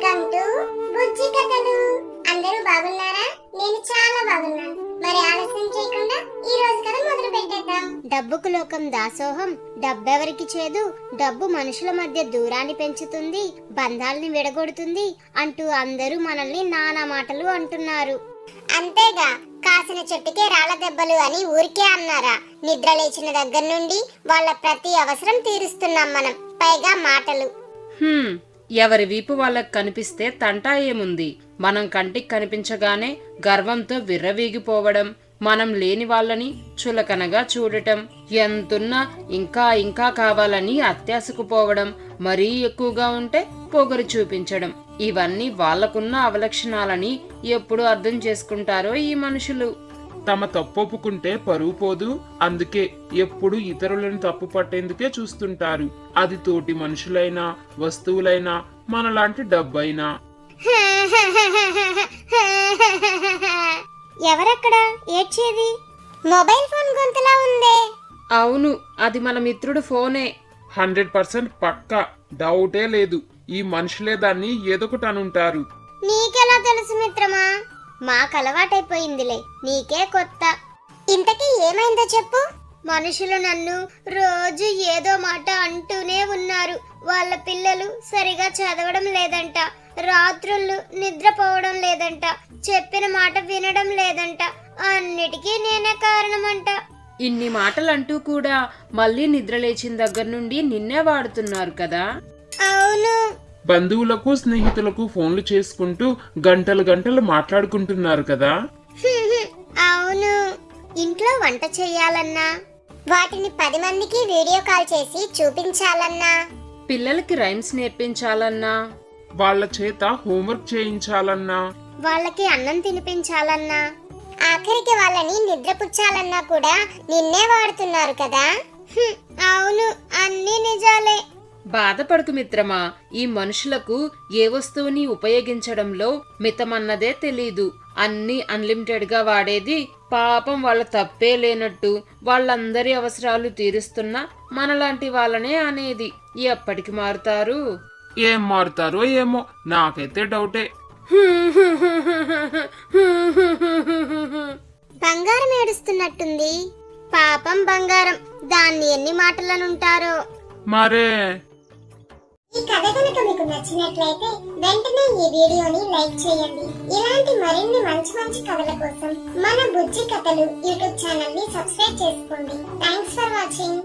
Welcome to బుజ్జి కథలు. అందరూ బాగున్నారా? నేను చాలా బాగున్నాను. మరి ఆలస్యం చేయకుండా ఈ రోజు కథ మొదలు పెట్టేద్దాం. డబ్బుకు లోకం దాసోహం, డబ్బెవరికి చేదు, డబ్బు మనుషుల మధ్య దూరాన్ని పెంచుతుంది, బంధాల్ని విడగొడుతుంది అంటూ అందరూ మనల్ని నానా మాటలు అంటున్నారు. అంతేగా, కాసిన చెట్టుకే రాళ్ళ దెబ్బలు అని ఊరికే అన్నారా? నిద్ర లేచిన దగ్గర నుండి వాళ్ళ ప్రతి అవసరం తీరుస్తున్నాం మనం, పైగా మాటలు. ఎవరి వీపు వాళ్ళకి కనిపిస్తే తంటా ఏముంది? మనం కంటికి కనిపించగానే గర్వంతో విర్రవీగిపోవడం, మనం లేని వాళ్ళని చులకనగా చూడటం, ఎంతున్నా ఇంకా ఇంకా కావాలని అత్యాశకు పోవడం, మరీ ఎక్కువగా ఉంటే పొగరు చూపించడం, ఇవన్నీ వాళ్లకున్న అవలక్షణాలని ఎప్పుడు అర్థం చేసుకుంటారో ఈ మనుషులు. తమ తప్పొప్పుకుంటే పరువు పోదు, అందుకే ఎప్పుడు ఇతరులను తప్పు పట్టేందుకే చూస్తుంటారు. అది తోటి మనుషులైనా, వస్తువులైనా, మనలాంటి డబ్బైనా. ఎవరక్కడ ఏడ్చేది? మొబైల్ ఫోన్ గొంతులా ఉందే. అవును, అది మన మిత్రుడు ఫోనే. 100% పక్కా, డౌటే లేదు. ఈ మనుషులే దాన్ని ఏదొకటి అనుంటారు. నీకెలా తెలుసు మిత్రమా? మాకు అలవాటైపోయిందిలే, నీకే కొత్త. ఇంతకీ ఏమైందో చెప్పు. మనుషులు నన్ను రోజు ఏదో మాట అంటూనే ఉన్నారు. వాళ్ళ పిల్లలు సరిగా చదవడం లేదంట, రాత్రుళ్ళు నిద్రపోవడం లేదంట, చెప్పిన మాట వినడం లేదంట, అన్నిటికీ నేనే కారణమంట. ఇన్ని మాటలంటూ కూడా మళ్ళీ నిద్రలేచిన దగ్గర నుండి నిన్నే వాడుతున్నారు కదా. అవును, బంధువులకు, స్నేహితులకు ఫోన్లు చేసుకుంటూ గంటలు గంటలు మాట్లాడుకుంటున్నారు కదా. అవును. ఇంట్లో వంట చెయ్యాలన్నా, వాటిని 10 మందికి వీడియో కాల్ చేసి చూపించాలన్నా, పిల్లలకి రైమ్స్ నేర్పించాలన్నా, వాళ్ళ చేత హోంవర్క్ చేయించాలన్నా, వాళ్ళకి అన్నం తినిపించాలన్నా, ఆఖరికి వాళ్ళని నిద్రపుచ్చాలన్నా కూడా నిన్నే వాడుతున్నారు కదా. అవును, అన్నీ నిజాలే. బాధపడకు మిత్రమా, ఈ మనుషులకు ఏ వస్తువుని ఉపయోగించడంలో మితమన్నదే తెలీదు. అన్ని అన్లిమిటెడ్ గా వాడేది పాపం వాళ్ళ తప్పే లేనట్టు వాళ్ళందరి అవసరాలు తీరుస్తున్న మనలాంటి వాళ్ళనే అనేది. ఎప్పటికి మారుతారు? ఏం మారుతారో ఏమో, నాకైతే డౌటే. బంగారం ఏడుస్తున్నట్టుంది. పాపం బంగారం, దాన్ని ఎన్ని మాటలనుంటారో. మరే ఈ కథ కనుక మీకు నచ్చినట్లయితే వెంటనే ఈ వీడియోని లైక్ చేయండి. ఇలాంటి మరిన్ని మంచి మంచి కథల కోసం మన బుజ్జి కథలు యూట్యూబ్ ఛానల్ ని సబ్స్క్రైబ్ చేసుకోండి. Thanks for watching.